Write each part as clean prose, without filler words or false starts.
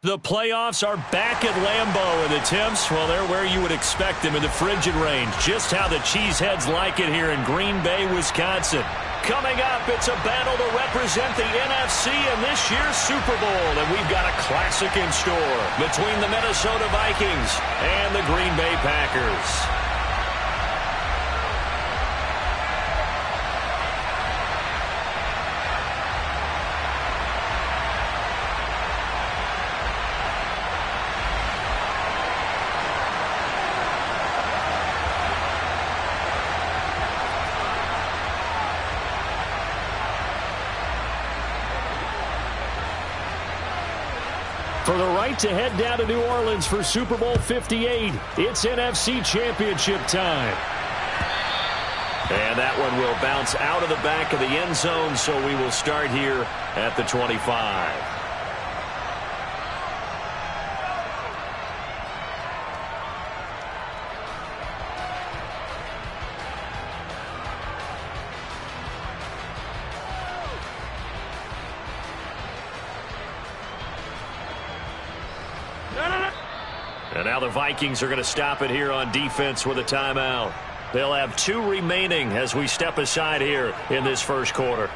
The playoffs are back at Lambeau, and the temps, well, they're where you would expect them in the frigid range. Just how the Cheeseheads like it here in Green Bay, Wisconsin. Coming up, it's a battle to represent the NFC in this year's Super Bowl, and we've got a classic in store between the Minnesota Vikings and the Green Bay Packers. For the right to head down to New Orleans for Super Bowl 58, it's NFC Championship time. And that one will bounce out of the back of the end zone, so we will start here at the 25. And now the Vikings are going to stop it here on defense with a timeout. They'll have 2 remaining as we step aside here in this first quarter.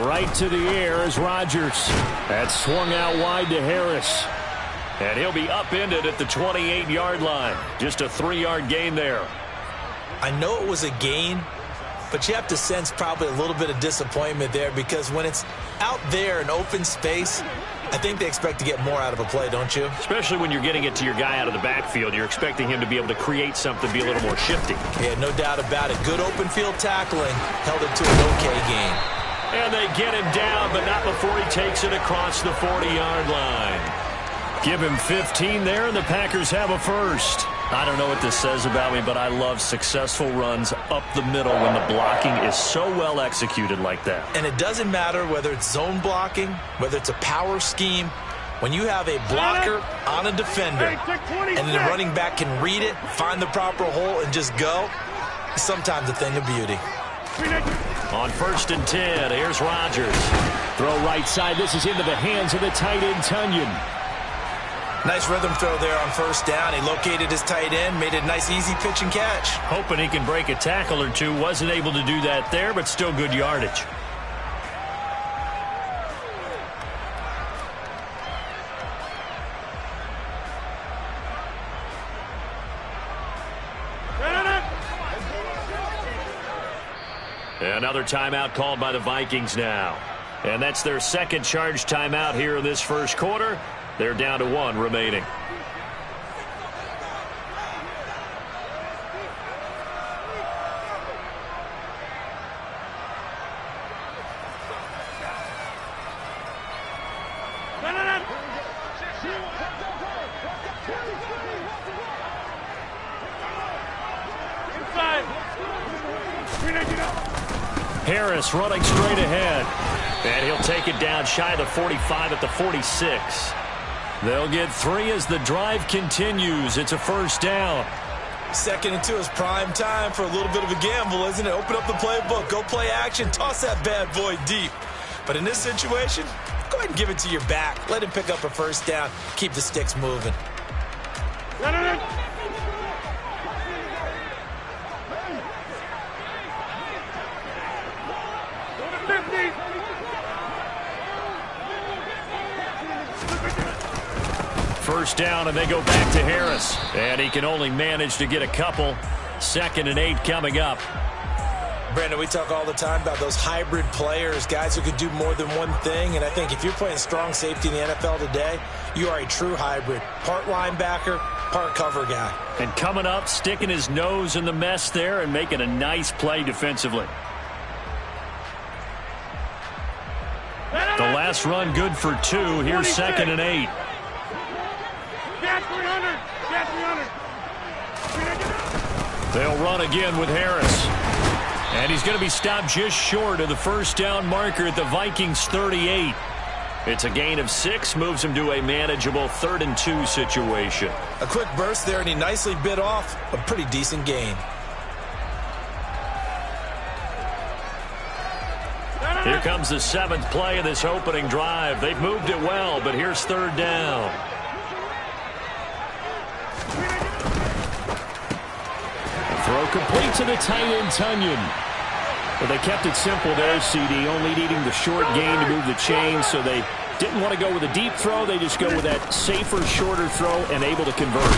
Right to the air is Rodgers. That swung out wide to Harris. And he'll be upended at the 28-yard line. Just a 3-yard gain there. I know it was a gain, but you have to sense probably a little bit of disappointment there because when it's out there in open space, I think they expect to get more out of a play, don't you? Especially when you're getting it to your guy out of the backfield. You're expecting him to be able to create something, be a little more shifty. Yeah, no doubt about it. Good open field tackling held it to an okay gain. And they get him down, but not before he takes it across the 40-yard line. Give him 15 there, and the Packers have a first. I don't know what this says about me, but I love successful runs up the middle when the blocking is so well executed like that. And it doesn't matter whether it's zone blocking, whether it's a power scheme. When you have a blocker on a defender, and the running back can read it, find the proper hole, and just go, it's sometimes a thing of beauty. On 1st and 10, here's Rodgers. Throw right side. This is into the hands of the tight end, Tunyon. Nice rhythm throw there on 1st down. He located his tight end, made a nice easy pitch and catch. Hoping he can break a tackle or two. Wasn't able to do that there, but still good yardage. Another timeout called by the Vikings now. And that's their second charge timeout here in this first quarter. They're down to 1 remaining. Harris running straight ahead. And he'll take it down shy of the 45 at the 46. They'll get 3 as the drive continues. It's a 1st down. 2nd and 2 is prime time for a little bit of a gamble, isn't it? Open up the playbook, go play action, toss that bad boy deep. But in this situation, go ahead and give it to your back. Let him pick up a 1st down. Keep the sticks moving. First down, and they go back to Harris. And he can only manage to get a couple. 2nd and 8 coming up. Brandon, we talk all the time about those hybrid players, guys who could do more than one thing. And I think if you're playing strong safety in the NFL today, you are a true hybrid. Part linebacker, part cover guy. And coming up, sticking his nose in the mess there and making a nice play defensively. The last run good for 2. Here's 2nd and 8. They'll run again with Harris. And he's going to be stopped just short of the 1st down marker at the Vikings 38. It's a gain of 6, moves him to a manageable 3rd and 2 situation. A quick burst there, and he nicely bit off a pretty decent gain. Here comes the 7th play of this opening drive. They've moved it well, but here's 3rd down. Throw complete to the tight end, Tunyon. Well, they kept it simple there, CD, only needing the short gain to move the chains, so they didn't want to go with a deep throw. They just go with that safer, shorter throw and able to convert.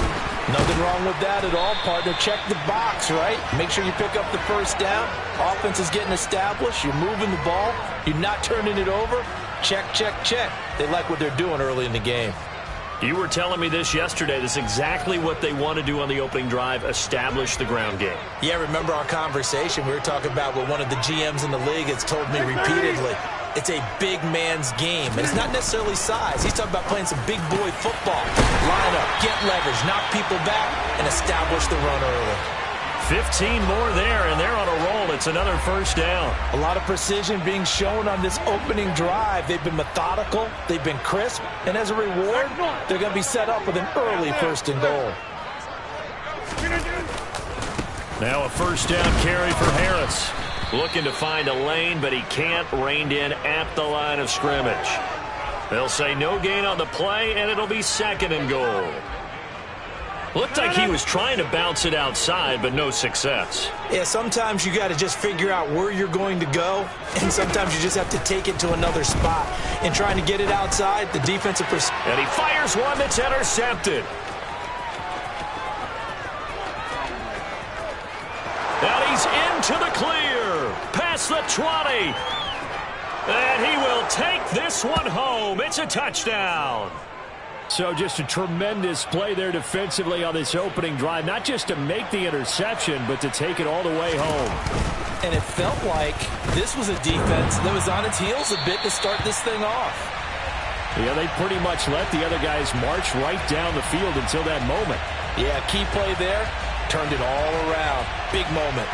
Nothing wrong with that at all, partner. Check the box, right? Make sure you pick up the first down. Offense is getting established. You're moving the ball. You're not turning it over. Check, check, check. They like what they're doing early in the game. You were telling me this yesterday. This is exactly what they want to do on the opening drive, establish the ground game. Yeah, remember our conversation? We were talking about what one of the GMs in the league has told me repeatedly. It's a big man's game, and it's not necessarily size. He's talking about playing some big boy football. Line up, get leverage, knock people back, and establish the run early. 15 more there, and they're on a roll. It's another 1st down. A lot of precision being shown on this opening drive. They've been methodical, they've been crisp, and as a reward, they're going to be set up with an early 1st and goal. Now a 1st down carry for Harris. Looking to find a lane, but he can't. Reined in at the line of scrimmage. They'll say no gain on the play, and it'll be 2nd and goal. Looked like he was trying to bounce it outside, but no success. Yeah, sometimes you got to just figure out where you're going to go, and sometimes you just have to take it to another spot. In trying to get it outside, the defensive... And he fires one that's intercepted. And he's into the clear. Past the 20. And he will take this one home. It's a touchdown. So just a tremendous play there defensively on this opening drive. Not just to make the interception, but to take it all the way home. And it felt like this was a defense that was on its heels a bit to start this thing off. Yeah, they pretty much let the other guys march right down the field until that moment. Yeah, key play there. Turned it all around. Big moment.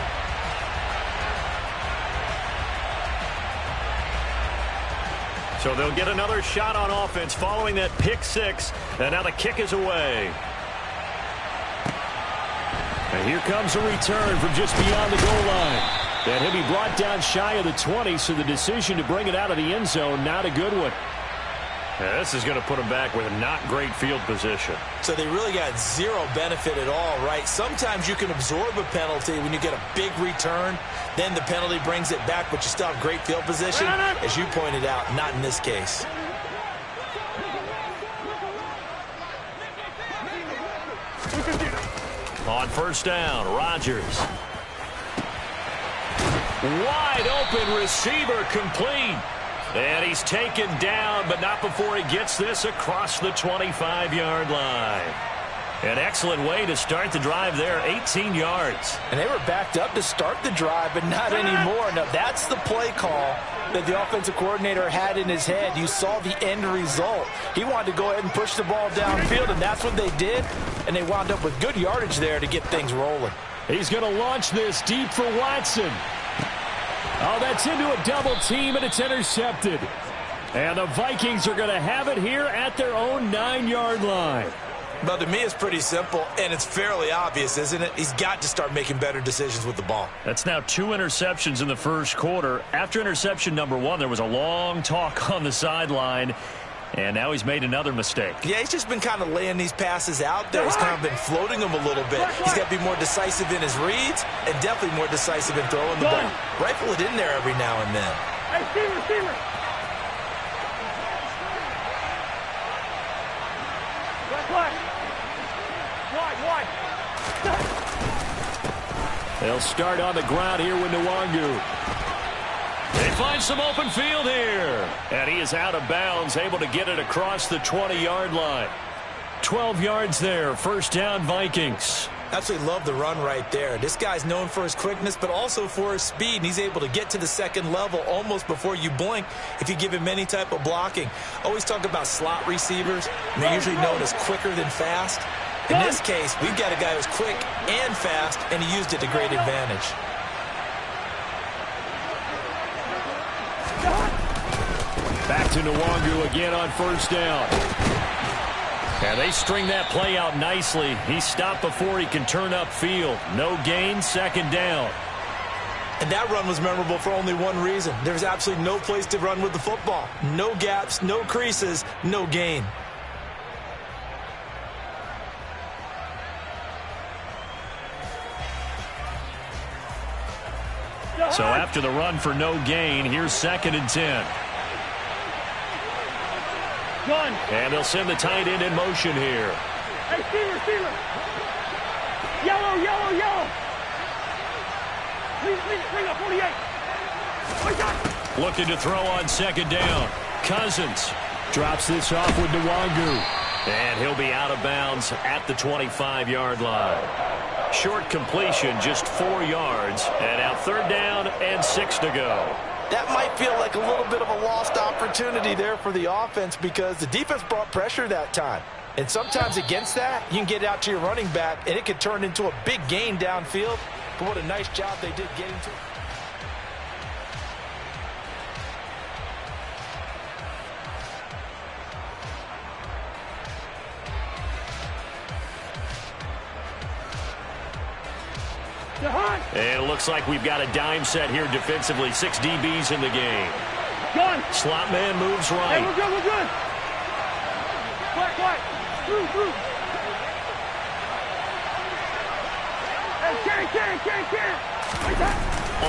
So they'll get another shot on offense following that pick 6. And now the kick is away. And here comes a return from just beyond the goal line. And he'll be brought down shy of the 20, so the decision to bring it out of the end zone, not a good one. Yeah, this is going to put him back with a not great field position. So they really got zero benefit at all, right? Sometimes you can absorb a penalty when you get a big return. Then the penalty brings it back, but you still have great field position. As you pointed out, not in this case. On 1st down, Rodgers. Wide open receiver complete. And he's taken down, but not before he gets this across the 25-yard line. An excellent way to start the drive there, 18 yards. And they were backed up to start the drive, but not anymore. Now, that's the play call that the offensive coordinator had in his head. You saw the end result. He wanted to go ahead and push the ball downfield, and that's what they did. And they wound up with good yardage there to get things rolling. He's going to launch this deep for Watson. Oh, that's into a double team, and it's intercepted. And the Vikings are going to have it here at their own 9-yard line. But to me, it's pretty simple, and it's fairly obvious, isn't it? He's got to start making better decisions with the ball. That's now 2 interceptions in the 1st quarter. After interception number 1, there was a long talk on the sideline. And now he's made another mistake. Yeah, he's just been kind of laying these passes out there. He's kind of been floating them a little bit. He's got to be more decisive in his reads and definitely more decisive in throwing the ball. Rifle it in there every now and then. Hey, receiver. Wide. They'll start on the ground here with Nwangu. They find some open field here. And he is out of bounds, able to get it across the 20-yard line. 12 yards there, 1st down Vikings. Absolutely love the run right there. This guy's known for his quickness, but also for his speed. And he's able to get to the 2nd level almost before you blink if you give him any type of blocking. Always talk about slot receivers, and they're usually known as quicker than fast. In this case, we've got a guy who's quick and fast, and he used it to great advantage. Back to Nwangu again on first down. And they string that play out nicely. He stopped before he can turn upfield. No gain, second down. And that run was memorable for only one reason. There's absolutely no place to run with the football. No gaps, no creases, no gain. So after the run for no gain, here's 2nd and 10. Gun. And they'll send the tight end in motion here. Hey, Steeler. Yellow. Bring up 48. Looking to throw on 2nd down. Cousins Drops this off with Nwangu. and he'll be out of bounds at the 25-yard line. Short completion, just 4 yards. And now 3rd down and 6 to go. That might feel like a little bit of a lost opportunity there for the offense because the defense brought pressure that time. And sometimes against that, you can get out to your running back, and it could turn into a big gain downfield. But what a nice job they did getting to it. And it looks like we've got a dime set here defensively. 6 DBs in the game. Gun. Slot man moves Hey, right. we're good. Quiet. Through. Hey, carry. Right there.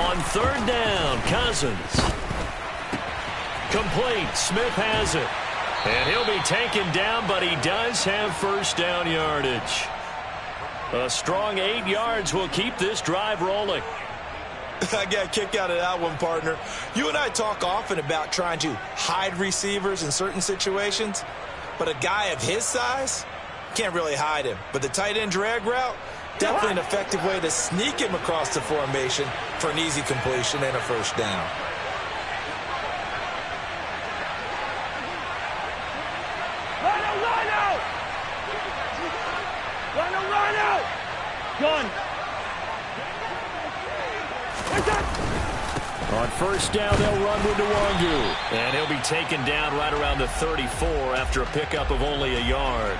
On 3rd down, Cousins. Complete. Smith has it. And he'll be taken down, but he does have 1st down yardage. A strong 8 yards will keep this drive rolling. I got a kick out of that one, partner. You and I talk often about trying to hide receivers in certain situations, but a guy of his size can't really hide him. But the tight end drag route, definitely an effective way to sneak him across the formation for an easy completion and a 1st down. Run out. Gun. On 1st down, they'll run with Nwangu. And he'll be taken down right around the 34 after a pickup of only a yard.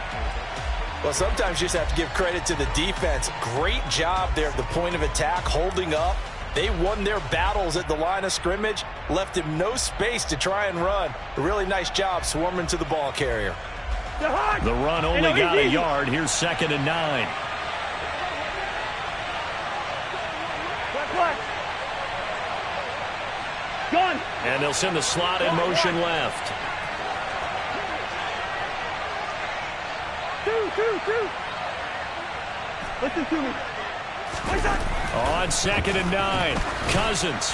Well, sometimes you just have to give credit to the defense. Great job there at the point of attack, holding up. They won their battles at the line of scrimmage, left him no space to try and run. A really nice job swarming to the ball carrier. The run only got a yard. Here's 2nd and 9. Gun. And they'll send the slot in motion left. Two. Listen to me. On 2nd and 9, Cousins.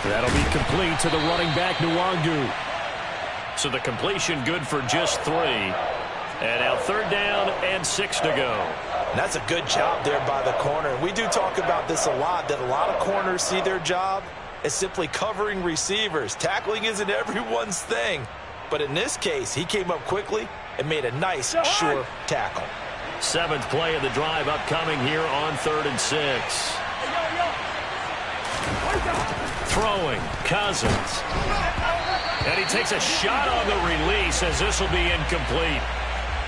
That'll be complete to the running back, Nwangu. So the completion good for just 3. And now 3rd down and 6 to go. And that's a good job there by the corner. And we do talk about this a lot, that a lot of corners see their job as simply covering receivers. Tackling isn't everyone's thing. But in this case, he came up quickly and made a nice, sure tackle. 7th play of the drive upcoming here on 3rd and 6. Throwing, Cousins. And he takes a shot on the release as this will be incomplete.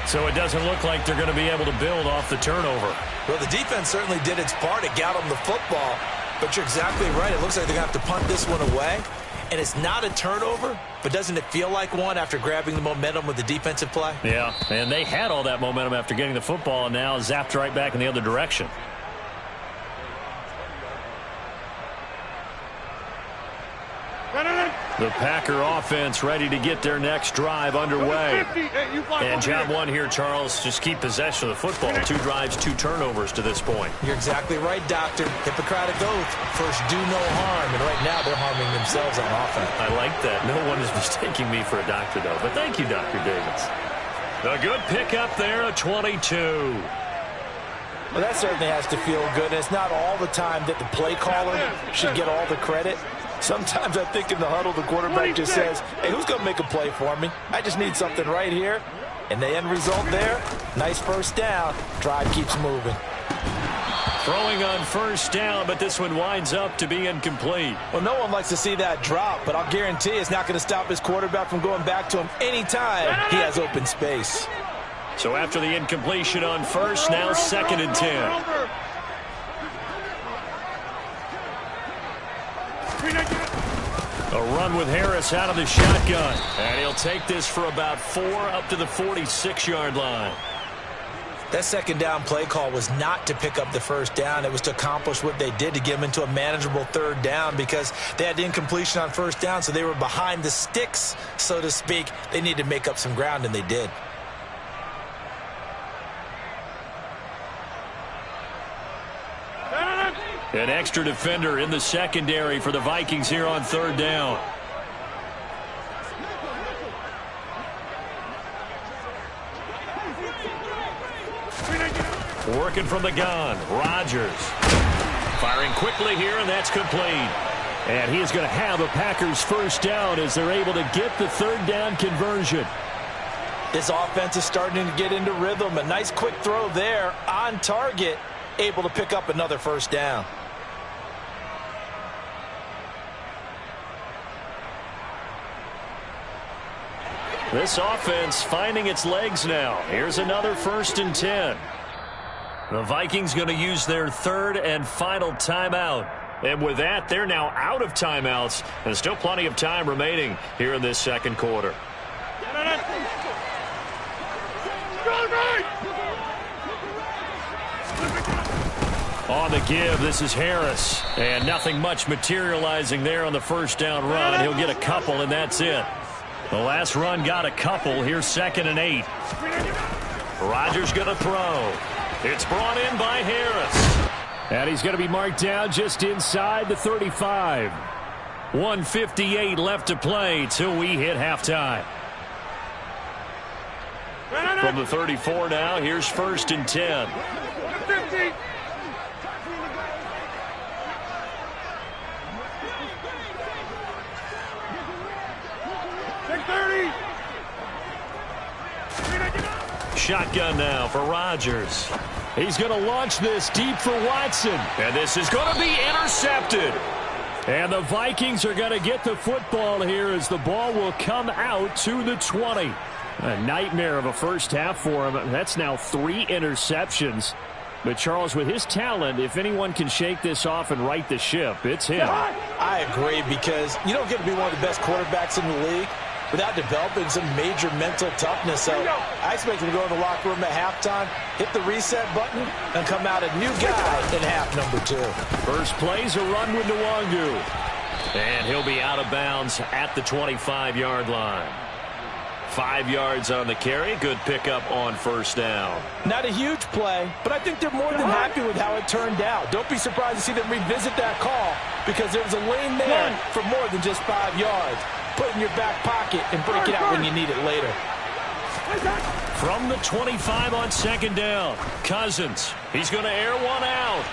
So it doesn't look like they're going to be able to build off the turnover. Well, the defense certainly did its part. It got them the football. But you're exactly right. It looks like they're going to have to punt this one away. And it's not a turnover, but doesn't it feel like one after grabbing the momentum with the defensive play? Yeah, and they had all that momentum after getting the football and now zapped right back in the other direction. The Packer offense ready to get their next drive underway. And job 1 here, Charles, just keep possession of the football. 2 drives, 2 turnovers to this point. You're exactly right, Doctor. Hippocratic oath. First, do no harm. And right now, they're harming themselves on offense. I like that. No one is mistaking me for a doctor, though. But thank you, Dr. Davis. A good pickup there, a 22. Well, that certainly has to feel good. And it's not all the time that the play caller should get all the credit. Sometimes I think in the huddle, the quarterback just says, hey, who's going to make a play for me? I just need something right here. And the end result there, nice 1st down. Drive keeps moving. Throwing on first down, but this one winds up to be incomplete. Well, no one likes to see that drop, but I'll guarantee it's not going to stop his quarterback from going back to him anytime he has open space. So after the incompletion on first, now 2nd and 10. A run with Harris out of the shotgun. And he'll take this for about 4 up to the 46-yard line. That 2nd down play call was not to pick up the first down. It was to accomplish what they did, to get them into a manageable 3rd down, because they had the incompletion on first down, so they were behind the sticks, so to speak. They needed to make up some ground, and they did. An extra defender in the secondary for the Vikings here on 3rd down. Working from the gun, Rodgers. Firing quickly here, and that's complete. And he is going to have a Packers first down as they're able to get the 3rd down conversion. This offense is starting to get into rhythm. A nice quick throw there on target, able to pick up another first down. This offense finding its legs now. Here's another 1st and 10. The Vikings going to use their 3rd and final timeout. And with that, they're now out of timeouts. And still plenty of time remaining here in this 2nd quarter. On the give, this is Harris. And nothing much materializing there on the first down run. He'll get a couple, and that's it. The last run got a couple. Here's 2nd and 8. Rodgers going to throw. It's brought in by Harris. And he's going to be marked down just inside the 35. 1:58 left to play till we hit halftime. From the 34 now, here's 1st and 10. 50. Shotgun now for Rodgers. He's going to launch this deep for Watson. And this is going to be intercepted. And the Vikings are going to get the football here as the ball will come out to the 20. A nightmare of a first half for him. That's now 3 interceptions. But, Charles, with his talent, if anyone can shake this off and right the ship, it's him. I agree, because you don't get to be one of the best quarterbacks in the league without developing some major mental toughness. So I expect him to go in the locker room at halftime, hit the reset button, and come out a new guy in half number 2. First play's a run with Nwangu. And he'll be out of bounds at the 25-yard line. 5 yards on the carry. Good pickup on first down. Not a huge play, but I think they're more than happy with how it turned out. Don't be surprised to see them revisit that call, because there was a lane there for more than just 5 yards. Put it in your back pocket and break it out when you need it later. From the 25 on 2nd down, Cousins. He's going to air one out.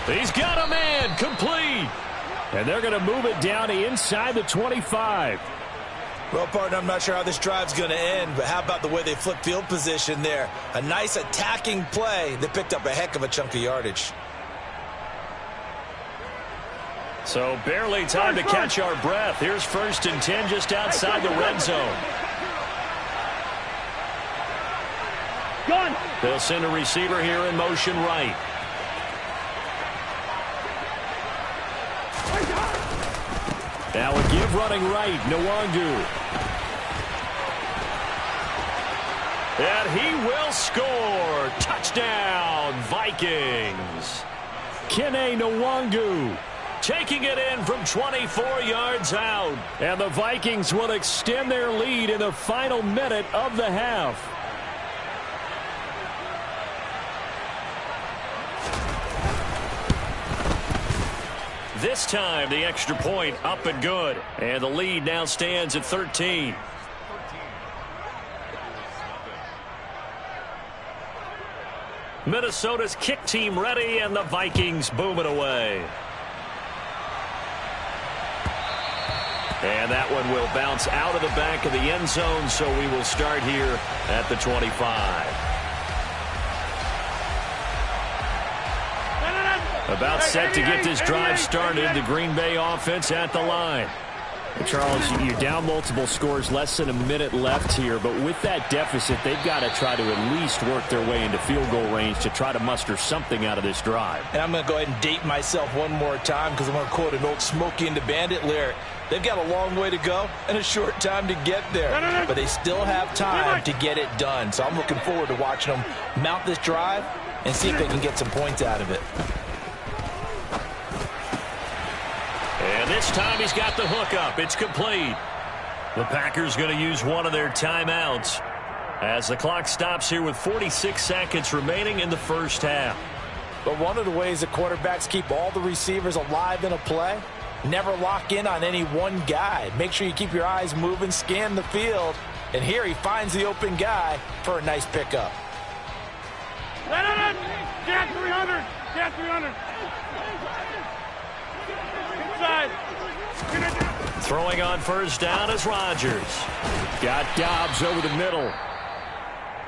He's got a man, complete. And they're going to move it down to inside the 25. Well, partner, I'm not sure how this drive's going to end, but how about the way they flipped field position there? A nice attacking play that picked up a heck of a chunk of yardage. So barely time to catch our breath. Here's 1st and 10 just outside the red zone. Gun. They'll send a receiver here in motion right. Now a give running right, Nwangu. And he will score. Touchdown, Vikings. Kene Nwangu taking it in from 24 yards out. And the Vikings will extend their lead in the final minute of the half. This time, the extra point up and good. And the lead now stands at 13. Minnesota's kick team ready, and the Vikings boom it away. And that one will bounce out of the back of the end zone, so we will start here at the 25. About set to get this drive started. The Green Bay offense at the line. Charles, you're down multiple scores, less than a minute left here, but with that deficit, they've got to try to at least work their way into field goal range to try to muster something out of this drive. And I'm going to go ahead and date myself one more time because I'm going to quote an old Smokey and the Bandit lyric. They've got a long way to go and a short time to get there, but they still have time to get it done. So I'm looking forward to watching them mount this drive and see if they can get some points out of it. And this time he's got the hook up. It's complete. The Packers going to use one of their timeouts as the clock stops here with 46 seconds remaining in the first half. But one of the ways that quarterbacks keep all the receivers alive in a play, never lock in on any one guy. Make sure you keep your eyes moving, scan the field. And here he finds the open guy for a nice pickup. Get 300. Get 300. Inside. Throwing on first down is Rodgers. Got Dobbs over the middle.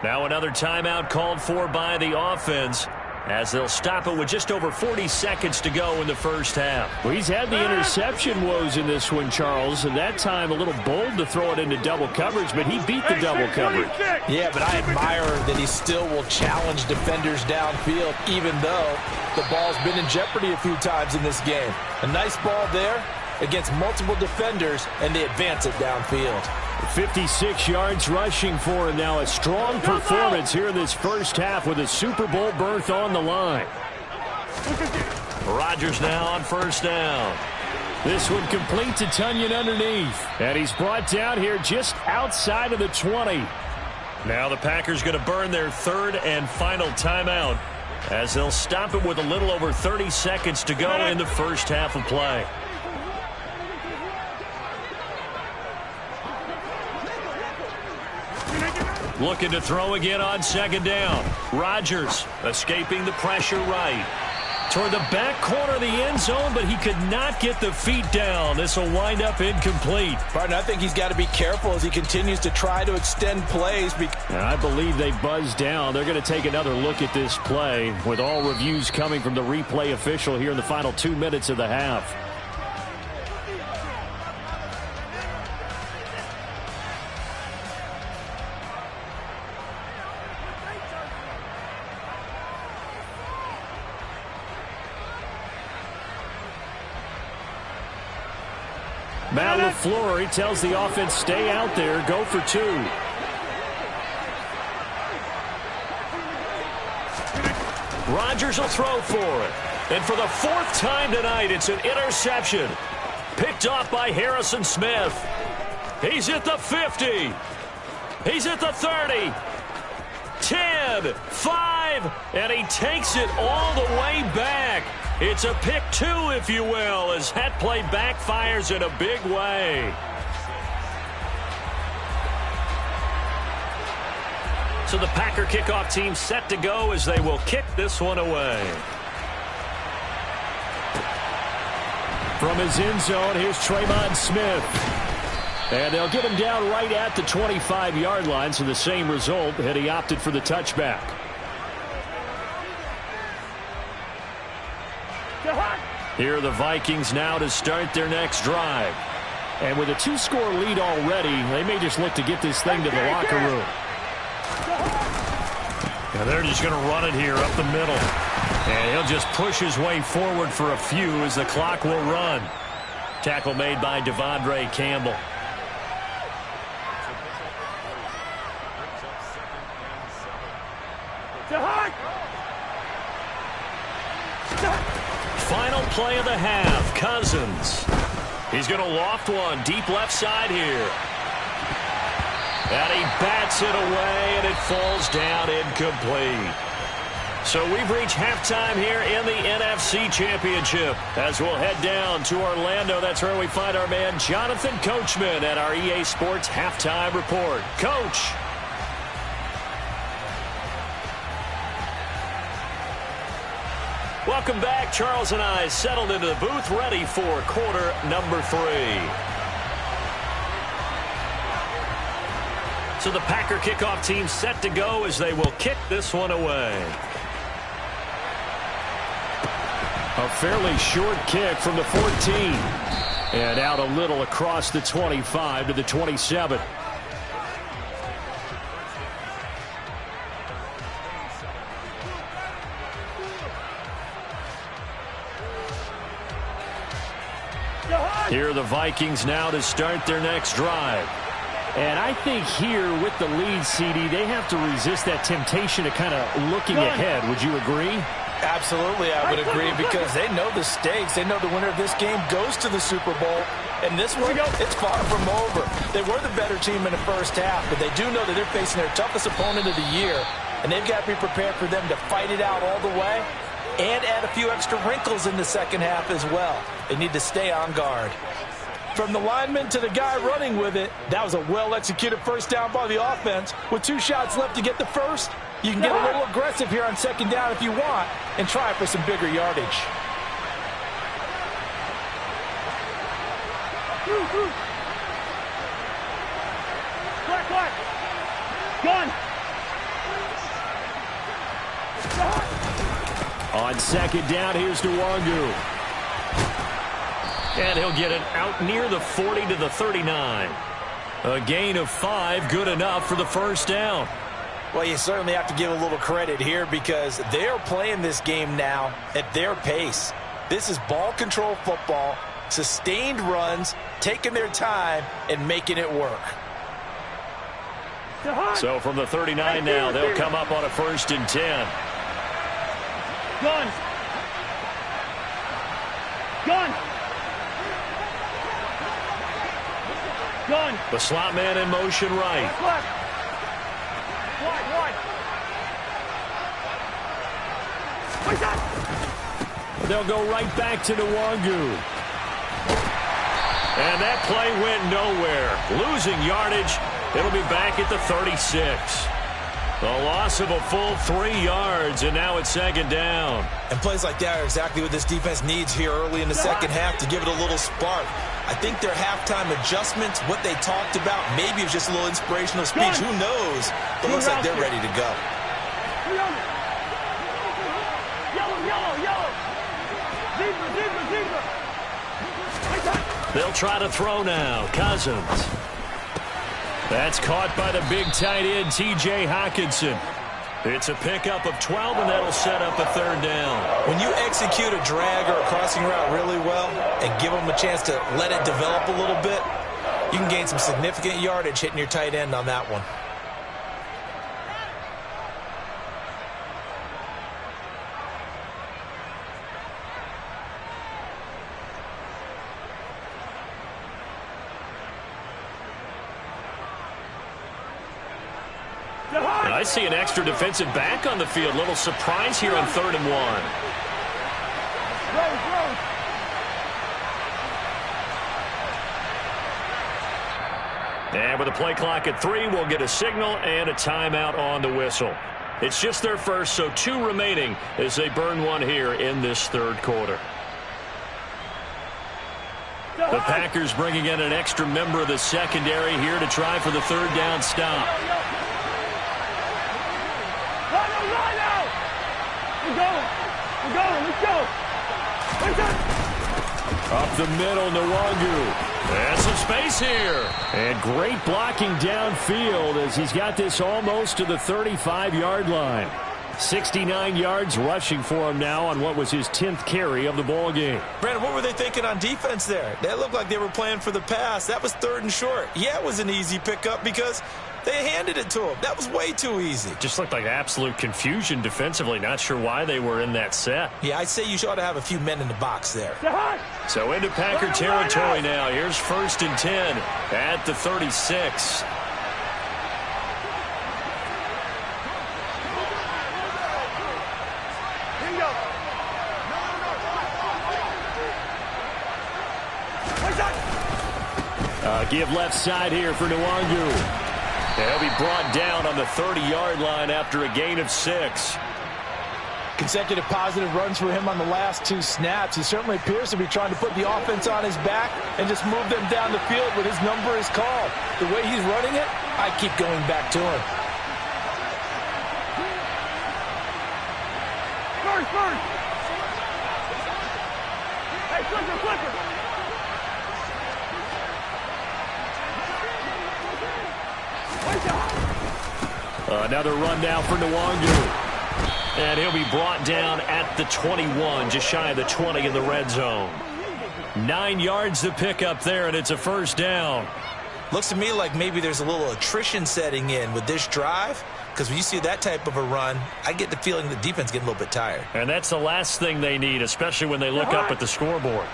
Now another timeout called for by the offense as they'll stop it with just over 40 seconds to go in the first half. Well, he's had the interception woes in this one, Charles, and that time a little bold to throw it into double coverage, but he beat the double coverage. Yeah, but I admire that he still will challenge defenders downfield, even though the ball's been in jeopardy a few times in this game. A nice ball there against multiple defenders, and they advance it downfield. 56 yards rushing for him now. A strong performance here in this first half with a Super Bowl berth on the line. Rodgers now on first down. This one complete to Tonyan underneath. And he's brought down here just outside of the 20. Now the Packers going to burn their third and final timeout as they'll stop it with a little over 30 seconds to go in the first half of play. Looking to throw again on second down. Rodgers escaping the pressure right. Toward the back corner of the end zone, but he could not get the feet down. This will wind up incomplete. Pardon, I think he's got to be careful as he continues to try to extend plays. And I believe they buzzed down. They're going to take another look at this play with all reviews coming from the replay official here in the final 2 minutes of the half. Matt LaFleur, he tells the offense, stay out there, go for two. Rodgers will throw for it. And for the fourth time tonight, it's an interception. Picked off by Harrison Smith. He's at the 50. He's at the 30. 10, 5, and he takes it all the way back. It's a pick two, if you will, as that play backfires in a big way. So the Packer kickoff team set to go as they will kick this one away. From his end zone, here's Tremon Smith. And they'll get him down right at the 25-yard line, so the same result, and he opted for the touchback. Here are the Vikings now to start their next drive. And with a two-score lead already, they may just look to get this thing to the locker room. And they're just going to run it here up the middle. And he'll just push his way forward for a few as the clock will run. Tackle made by Devondre Campbell. Final play of the half, Cousins. He's going to loft one deep left side here. And he bats it away, and it falls down incomplete. So we've reached halftime here in the NFC Championship. As we'll head down to Orlando, that's where we find our man Jonathan Coachman at our EA Sports Halftime Report. Coach. Welcome back. Charles and I settled into the booth, ready for quarter number 3. So the Packer kickoff team set to go as they will kick this one away. A fairly short kick from the 14. And out a little across the 25 to the 27. Here are the Vikings now to start their next drive. And I think here with the lead, CD, they have to resist that temptation to kind of looking ahead. Would you agree? Absolutely, I would agree, because they know the stakes. They know the winner of this game goes to the Super Bowl. And this one, it's far from over. They were the better team in the first half, but they do know that they're facing their toughest opponent of the year. And they've got to be prepared for them to fight it out all the way and add a few extra wrinkles in the second half as well. They need to stay on guard. From the lineman to the guy running with it, that was a well-executed first down by the offense. With 2 shots left to get the first, you can get a little aggressive here on second down if you want and try for some bigger yardage. Gun. On second down, here's Nwangu. And he'll get it out near the 40 to the 39. A gain of 5, good enough for the first down. Well, you certainly have to give a little credit here, because they're playing this game now at their pace. This is ball control football, sustained runs, taking their time, and making it work. So from the 39 now, they'll come up on a 1st and 10. Gun. Gun. Gun. The slot man in motion right. Left. Wide. They'll go right back to Nwangu. And that play went nowhere. Losing yardage. It'll be back at the 36. The loss of a full 3 yards, and now it's second down. And plays like that are exactly what this defense needs here early in the second half to give it a little spark. I think their halftime adjustments, what they talked about, maybe it was just a little inspirational speech. Who knows? But it looks like they're ready to go. Yellow. Zebra. They'll try to throw now. Cousins. That's caught by the big tight end, T.J. Hockenson. It's a pickup of 12, and that'll set up a 3rd down. When you execute a drag or a crossing route really well and give them a chance to let it develop a little bit, you can gain some significant yardage hitting your tight end on that one. I see an extra defensive back on the field. Little surprise here on 3rd and 1. And with a play clock at 3, we'll get a signal and a timeout on the whistle. It's just their first, so 2 remaining as they burn 1 here in this 3rd quarter. The Packers bringing in an extra member of the secondary here to try for the 3rd down stop. We're going. Let's go. Up the middle, Nwangu. And some space here. And great blocking downfield as he's got this almost to the 35-yard line. 69 yards rushing for him now on what was his 10th carry of the ball game. Brandon, what were they thinking on defense there? That looked like they were playing for the pass. That was 3rd and short. Yeah, it was an easy pickup because they handed it to him. That was way too easy. Just looked like absolute confusion defensively. Not sure why they were in that set. Yeah, I'd say you ought to have a few men in the box there. So into Packer territory now. Here's 1st and 10 at the 36. Give left side here for Nwangu. He'll be brought down on the 30-yard line after a gain of 6. Consecutive positive runs for him on the last 2 snaps. He certainly appears to be trying to put the offense on his back and just move them down the field when his number is called. The way he's running it, I keep going back to him. First. Hey, flipper, flipper. Another run down for Nwangu. And he'll be brought down at the 21, just shy of the 20 in the red zone. 9 yards to pick up there, and it's a first down. Looks to me like maybe there's a little attrition setting in with this drive, because when you see that type of a run, I get the feeling the defense getting a little bit tired. And that's the last thing they need, especially when they look up at the scoreboard.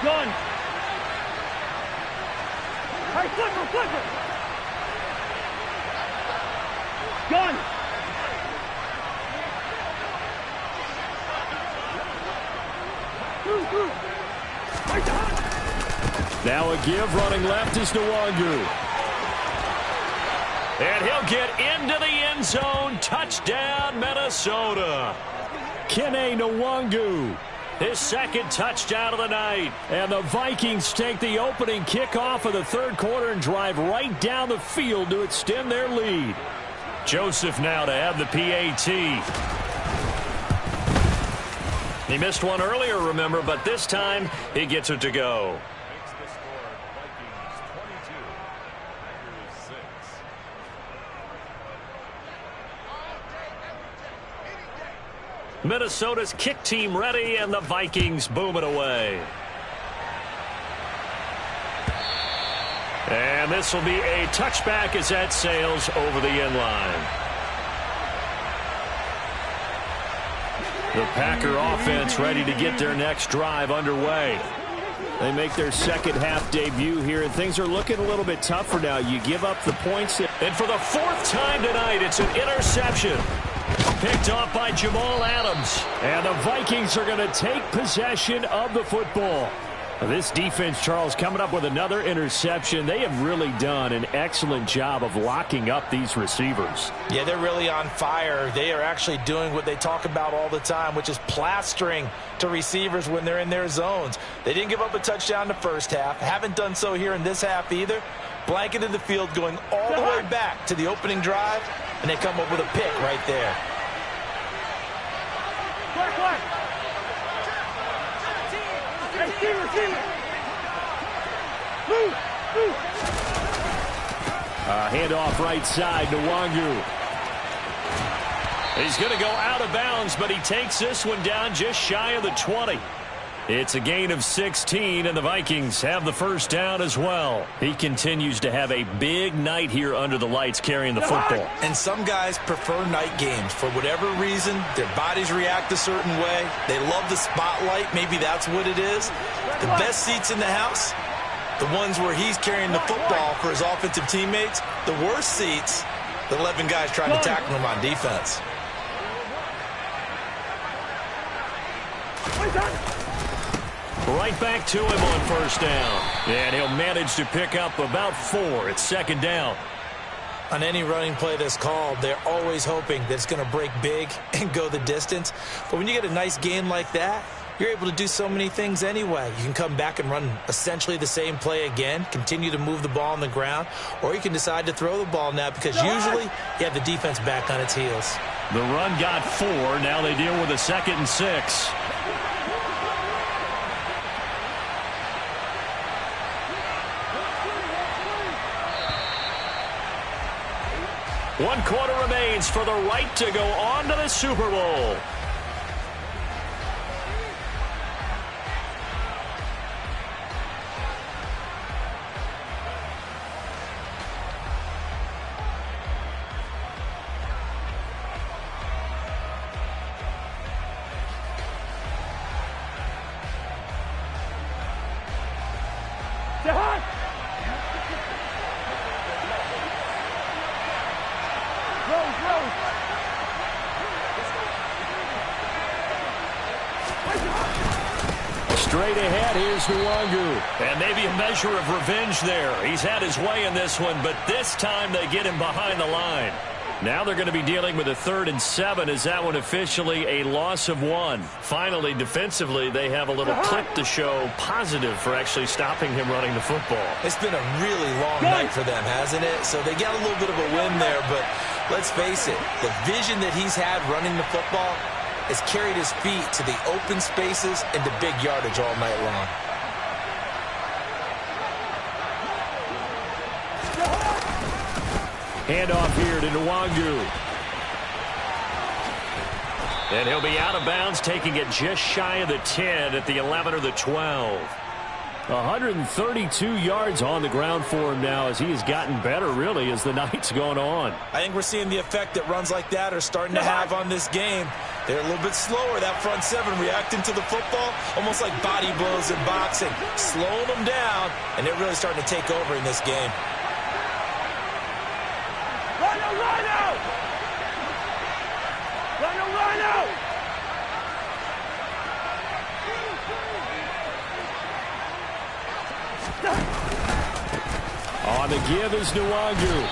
Gun. Hey, flipper, flipper. Gun. Now a give running left is Nwangu. And he'll get into the end zone. Touchdown, Minnesota. Kene Nwangu. His second touchdown of the night. And the Vikings take the opening kickoff of the third quarter and drive right down the field to extend their lead. Joseph now to have the PAT. He missed one earlier, remember, but this time he gets it to go. Minnesota's kick team ready, and the Vikings boom it away. And this will be a touchback as that sails over the end line. The Packer offense ready to get their next drive underway. They make their second half debut here, and things are looking a little bit tougher now. You give up the points. And for the fourth time tonight, it's an interception. Picked off by Jamal Adams. And the Vikings are going to take possession of the football. This defense, Charles, coming up with another interception. They have really done an excellent job of locking up these receivers. Yeah, they're really on fire. They are actually doing what they talk about all the time, which is plastering to receivers when they're in their zones. They didn't give up a touchdown in the first half. Haven't done so here in this half either. Blanketed the field going all the way back to the opening drive, and they come up with a pick right there. Handoff right side to Nwangu. He's going to go out of bounds, but he takes this one down just shy of the 20. It's a gain of 16, and the Vikings have the first down as well. He continues to have a big night here under the lights carrying the football. And some guys prefer night games. For whatever reason, their bodies react a certain way. They love the spotlight. Maybe that's what it is. The best seats in the house, the ones where he's carrying the football for his offensive teammates. The worst seats, the 11 guys trying to tackle him on defense. Right back to him on first down. And he'll manage to pick up about 4. It's second down. On any running play that's called, they're always hoping that it's going to break big and go the distance. But when you get a nice gain like that, you're able to do so many things anyway. You can come back and run essentially the same play again, continue to move the ball on the ground, or you can decide to throw the ball now because usually you have the defense back on its heels. The run got 4. Now they deal with a 2nd and 6. One quarter remains for the right to go on to the Super Bowl. Straight ahead, here's Nwangu. And maybe a measure of revenge there. He's had his way in this one, but this time they get him behind the line. Now they're going to be dealing with a 3rd and 7 as that one officially a loss of 1. Finally, defensively, they have a little clip to show positive for actually stopping him running the football. It's been a really long night for them, hasn't it? So they got a little bit of a win there, but Let's face it, the vision that he's had running the football has carried his feet to the open spaces and to big yardage all night long. Handoff here to Nwangu. And he'll be out of bounds, taking it just shy of the 10 at the 11 or the 12. 132 yards on the ground for him now as he has gotten better, really, as the night's gone on. I think we're seeing the effect that runs like that are starting to have on this game. They're a little bit slower, that front seven, reacting to the football, almost like body blows in boxing, slowing them down, and they're really starting to take over in this game. Run out! Run out! On the give is Nwangu.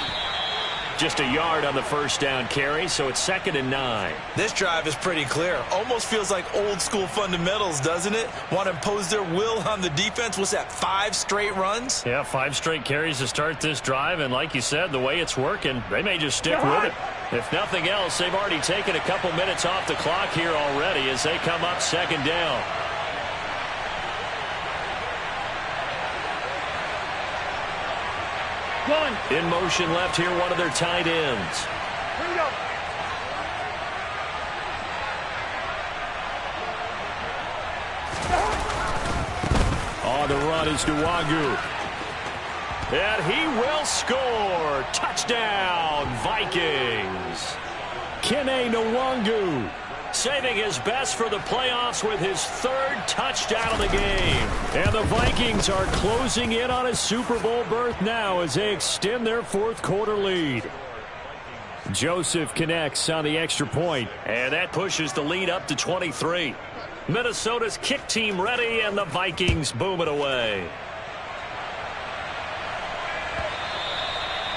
Just a yard on the first down carry, so it's 2nd and 9. This drive is pretty clear. Almost feels like old school fundamentals, doesn't it? Want to impose their will on the defense. What's that, 5 straight runs? Yeah, 5 straight carries to start this drive, and like you said, the way it's working, they may just stick with it. If nothing else, they've already taken a couple minutes off the clock here already as they come up 2nd down. In motion left here, one of their tight ends. Here we go. On the run is Nwangu. And he will score. Touchdown, Vikings. Kene Nwangu saving his best for the playoffs with his 3rd touchdown of the game. And the Vikings are closing in on a Super Bowl berth now as they extend their 4th quarter lead. Joseph connects on the extra point. And that pushes the lead up to 23. Minnesota's kick team ready, and the Vikings boom it away.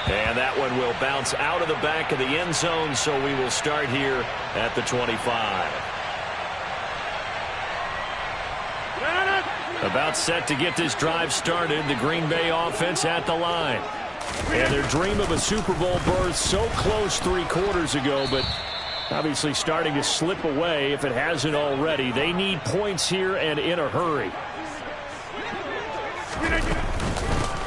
And that one will bounce out of the back of the end zone, so we will start here at the 25. About set to get this drive started. The Green Bay offense at the line. And their dream of a Super Bowl berth so close 3 quarters ago, but obviously starting to slip away if it hasn't already. They need points here and in a hurry.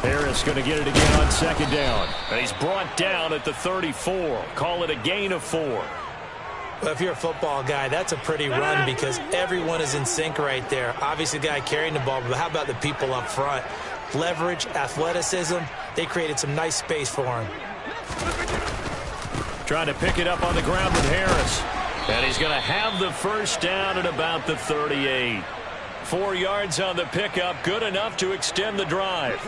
Harris going to get it again on 2nd down. And he's brought down at the 34. Call it a gain of 4. Well, if you're a football guy, that's a pretty run because everyone is in sync right there. Obviously, the guy carrying the ball, but how about the people up front? Leverage, athleticism, they created some nice space for him. Trying to pick it up on the ground with Harris. And he's going to have the first down at about the 38. 4 yards on the pickup, good enough to extend the drive.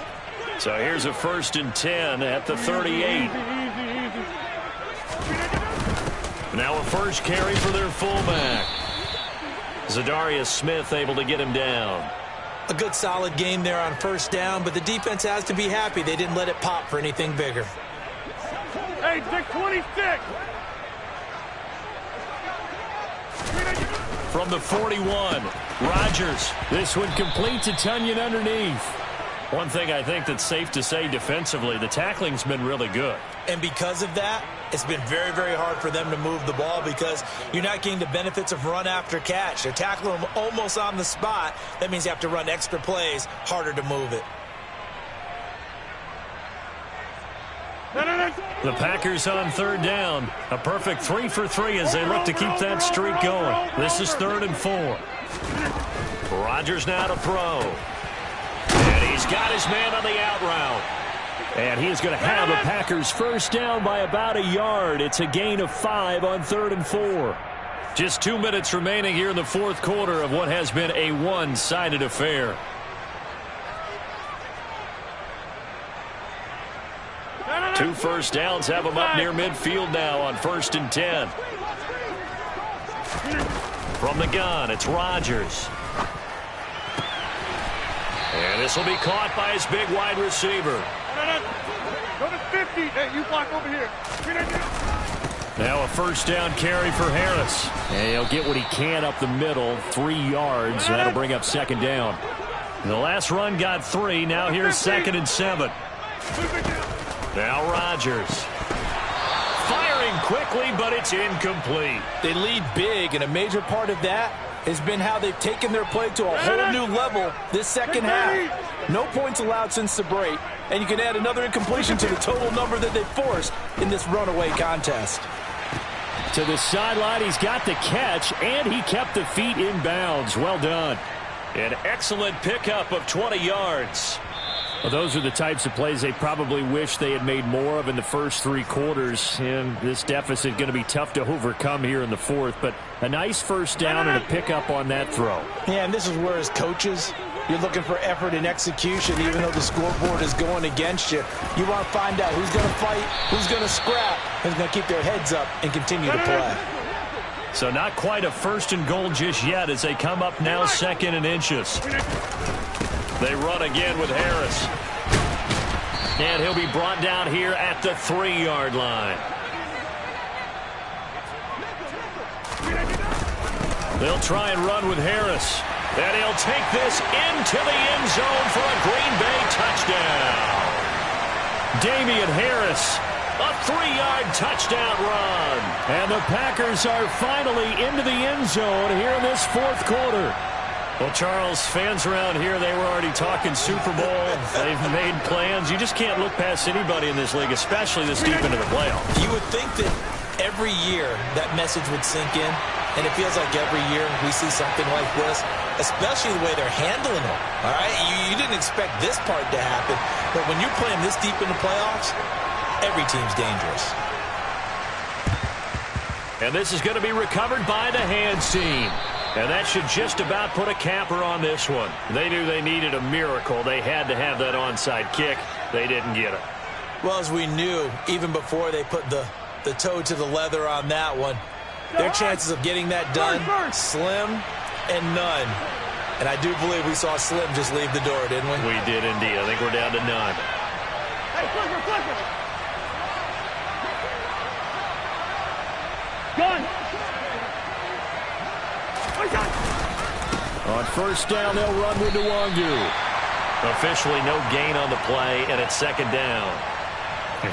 So here's a 1st and 10 at the 38. Now a first carry for their fullback. Zadarius Smith able to get him down. A good solid game there on 1st down, but the defense has to be happy they didn't let it pop for anything bigger. Hey, 626. From the 41, Rodgers. This one complete to Tunyon underneath. One thing I think that's safe to say defensively, the tackling's been really good. And because of that, it's been very, very hard for them to move the ball because you're not getting the benefits of run after catch. They're tackling them almost on the spot. That means you have to run extra plays, harder to move it. The Packers on 3rd down. A perfect 3 for 3 as they look to keep that streak going. This is 3rd and 4. Rodgers now to throw. And he's got his man on the out route. And he is going to have the Packers first down by about a yard. It's a gain of 5 on 3rd and 4. Just 2 minutes remaining here in the 4th quarter of what has been a one-sided affair. Two first downs have them up near midfield now on 1st and 10. From the gun, it's Rodgers. And this will be caught by his big wide receiver. Go to 50. Hey, you block over here. Now a first down carry for Harris. And he'll get what he can up the middle, 3 yards. That'll bring up 2nd down. The last run got 3. Now here's 2nd and 7. Now Rodgers. Firing quickly, but it's incomplete. They lead big, and a major part of that has been how they've taken their play to a whole new level this second half. No points allowed since the break, and you can add another incompletion to the total number that they forced in this runaway contest. To the sideline, he's got the catch, and he kept the feet in bounds. Well done. An excellent pickup of 20 yards. Well, those are the types of plays they probably wish they had made more of in the first 3 quarters. And this deficit going to be tough to overcome here in the fourth. But a nice first down and a pickup on that throw. Yeah, and this is where, as coaches, you're looking for effort and execution, even though the scoreboard is going against you. You want to find out who's going to fight, who's going to scrap, who's going to keep their heads up and continue to play. So not quite a first and goal just yet as they come up now 2nd and inches. They run again with Harris. And he'll be brought down here at the 3-yard line. They'll try and run with Harris. And he'll take this into the end zone for a Green Bay touchdown. Damian Harris, a 3-yard touchdown run. And the Packers are finally into the end zone here in this fourth quarter. Well, Charles, fans around here, they were already talking Super Bowl. They've made plans. You just can't look past anybody in this league, especially this deep into the playoffs. You would think that every year that message would sink in, and it feels like every year we see something like this, especially the way they're handling it. All right, you didn't expect this part to happen, but when you're playing this deep in the playoffs, every team's dangerous. And this is going to be recovered by the hands team. And that should just about put a capper on this one. They knew they needed a miracle. They had to have that onside kick. They didn't get it. Well, as we knew, even before they put the toe to the leather on that one, their chances of getting that done, slim and none. And I do believe we saw Slim just leave the door, didn't we? We did indeed. I think we're down to none. Hey, quicker. Gun. On first down, they'll run with Nwangu. Officially no gain on the play, and it's 2nd down.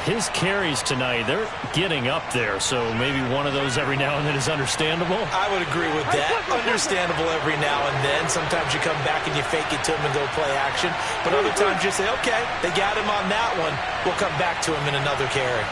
His carries tonight, they're getting up there, so maybe one of those every now and then is understandable. I would agree with that. Understandable every now and then. Sometimes you come back and you fake it to him and go play action. But other times you say, okay, they got him on that one. We'll come back to him in another carry.